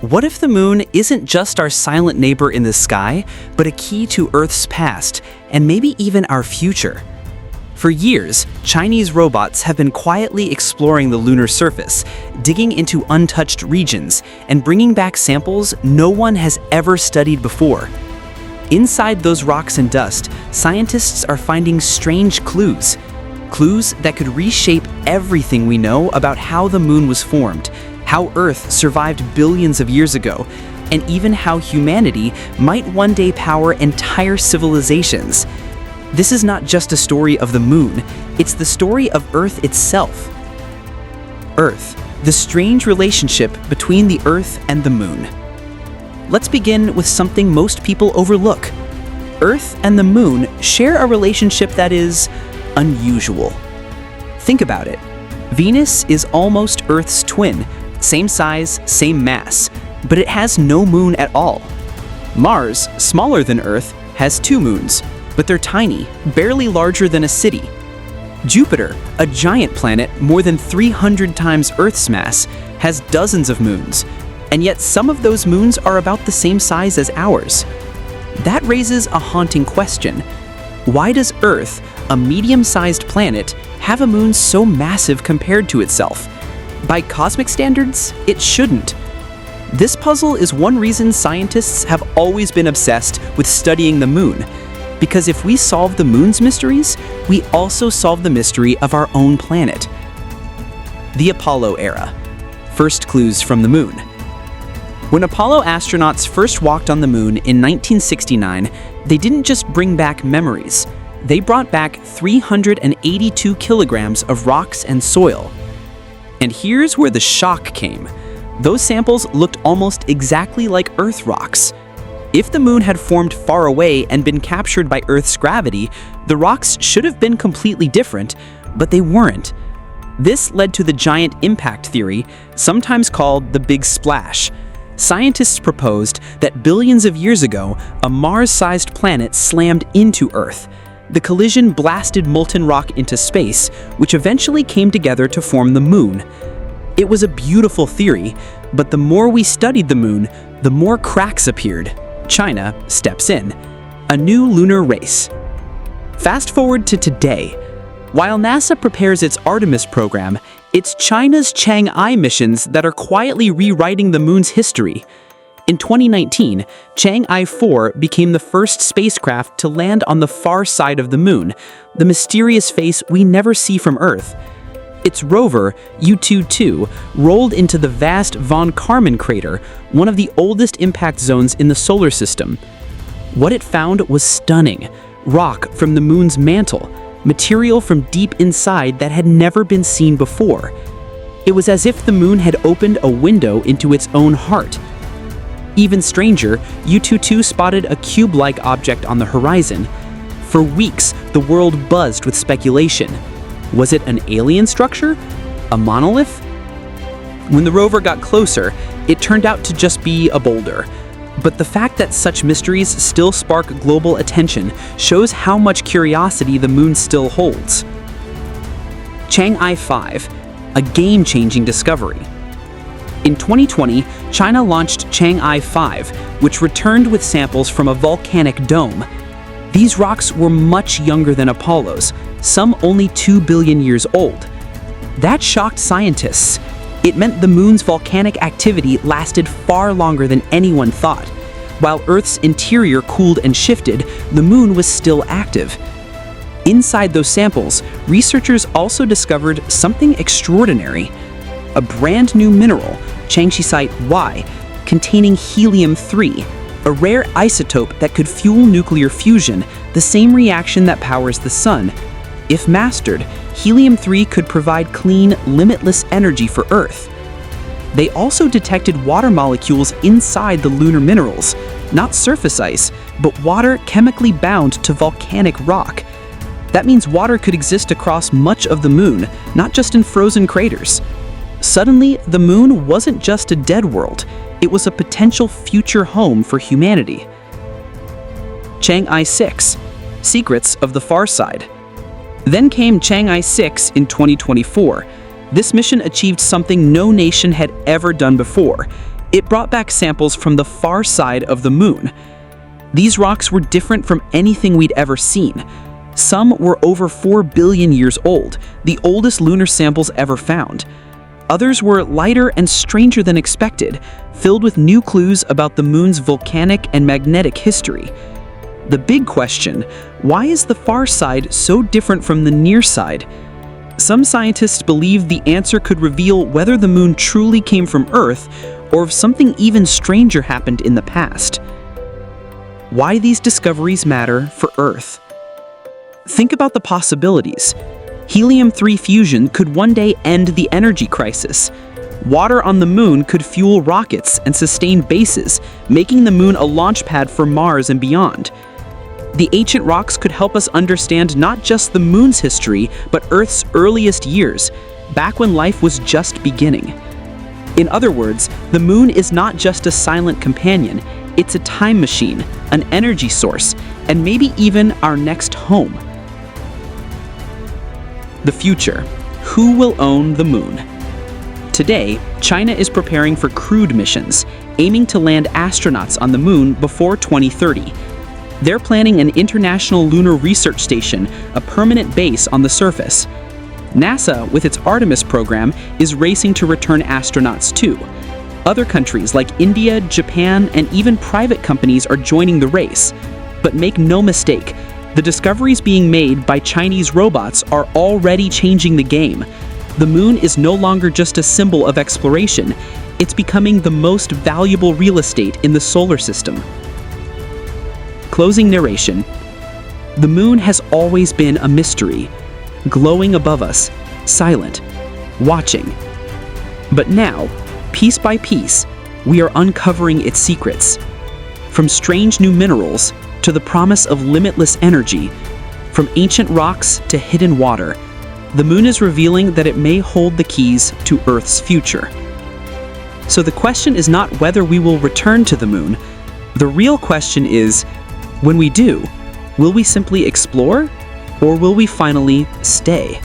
What if the moon isn't just our silent neighbor in the sky, but a key to Earth's past, and maybe even our future? For years, Chinese robots have been quietly exploring the lunar surface, digging into untouched regions, and bringing back samples no one has ever studied before. Inside those rocks and dust, scientists are finding strange clues. Clues that could reshape everything we know about how the moon was formed, how Earth survived billions of years ago, and even how humanity might one day power entire civilizations. This is not just a story of the moon, it's the story of Earth itself. Earth, the strange relationship between the Earth and the moon. Let's begin with something most people overlook. Earth and the moon share a relationship that is unusual. Think about it. Venus is almost Earth's twin, same size, same mass, but it has no moon at all. Mars, smaller than Earth, has 2 moons, but they're tiny, barely larger than a city. Jupiter, a giant planet more than 300 times Earth's mass, has dozens of moons, and yet some of those moons are about the same size as ours. That raises a haunting question. Why does Earth, a medium-sized planet, have a moon so massive compared to itself? By cosmic standards, it shouldn't. This puzzle is one reason scientists have always been obsessed with studying the moon. Because if we solve the moon's mysteries, we also solve the mystery of our own planet. The Apollo era. First clues from the moon. When Apollo astronauts first walked on the moon in 1969, they didn't just bring back memories. They brought back 382 kilograms of rocks and soil. And here's where the shock came. Those samples looked almost exactly like Earth rocks. If the moon had formed far away and been captured by Earth's gravity, the rocks should have been completely different, but they weren't. This led to the giant impact theory, sometimes called the Big Splash. Scientists proposed that billions of years ago, a Mars-sized planet slammed into Earth. The collision blasted molten rock into space, which eventually came together to form the moon. It was a beautiful theory, but the more we studied the moon, the more cracks appeared. China steps in. A new lunar race. Fast forward to today. While NASA prepares its Artemis program, it's China's Chang'e missions that are quietly rewriting the moon's history. In 2019, Chang'e 4 became the first spacecraft to land on the far side of the moon, the mysterious face we never see from Earth. Its rover, Yutu-2, rolled into the vast Von Karman crater, one of the oldest impact zones in the solar system. What it found was stunning. Rock from the moon's mantle, material from deep inside that had never been seen before. It was as if the moon had opened a window into its own heart. Even stranger, Yutu-2 spotted a cube-like object on the horizon. For weeks, the world buzzed with speculation. Was it an alien structure? A monolith? When the rover got closer, it turned out to just be a boulder. But the fact that such mysteries still spark global attention shows how much curiosity the moon still holds. Chang'e 5, a game-changing discovery. In 2020, China launched Chang'e 5, which returned with samples from a volcanic dome. These rocks were much younger than Apollo's, some only 2 billion years old. That shocked scientists. It meant the moon's volcanic activity lasted far longer than anyone thought. While Earth's interior cooled and shifted, the moon was still active. Inside those samples, researchers also discovered something extraordinary. A brand new mineral, Changesite Y, containing helium-3, a rare isotope that could fuel nuclear fusion, the same reaction that powers the sun. If mastered, helium-3 could provide clean, limitless energy for Earth. They also detected water molecules inside the lunar minerals, not surface ice, but water chemically bound to volcanic rock. That means water could exist across much of the moon, not just in frozen craters. Suddenly, the moon wasn't just a dead world, it was a potential future home for humanity. Chang'e 6, Secrets of the Far Side. Then came Chang'e 6 in 2024. This mission achieved something no nation had ever done before. It brought back samples from the far side of the moon. These rocks were different from anything we'd ever seen. Some were over 4 billion years old, the oldest lunar samples ever found. Others were lighter and stranger than expected, filled with new clues about the moon's volcanic and magnetic history. The big question, why is the far side so different from the near side? Some scientists believe the answer could reveal whether the moon truly came from Earth or if something even stranger happened in the past. Why these discoveries matter for Earth. Think about the possibilities. Helium-3 fusion could one day end the energy crisis. Water on the moon could fuel rockets and sustain bases, making the moon a launch pad for Mars and beyond. The ancient rocks could help us understand not just the moon's history, but Earth's earliest years, back when life was just beginning. In other words, the moon is not just a silent companion, it's a time machine, an energy source, and maybe even our next home. The future. Who will own the moon? Today, China is preparing for crewed missions, aiming to land astronauts on the moon before 2030. They're planning an international lunar research station, a permanent base on the surface. NASA, with its Artemis program, is racing to return astronauts too. Other countries like India, Japan, and even private companies are joining the race. But make no mistake, the discoveries being made by Chinese robots are already changing the game. The moon is no longer just a symbol of exploration, it's becoming the most valuable real estate in the solar system. Closing narration. The moon has always been a mystery, glowing above us, silent, watching. But now, piece by piece, we are uncovering its secrets. From strange new minerals to the promise of limitless energy, from ancient rocks to hidden water, the moon is revealing that it may hold the keys to Earth's future. So the question is not whether we will return to the moon. The real question is, when we do, will we simply explore, or will we finally stay?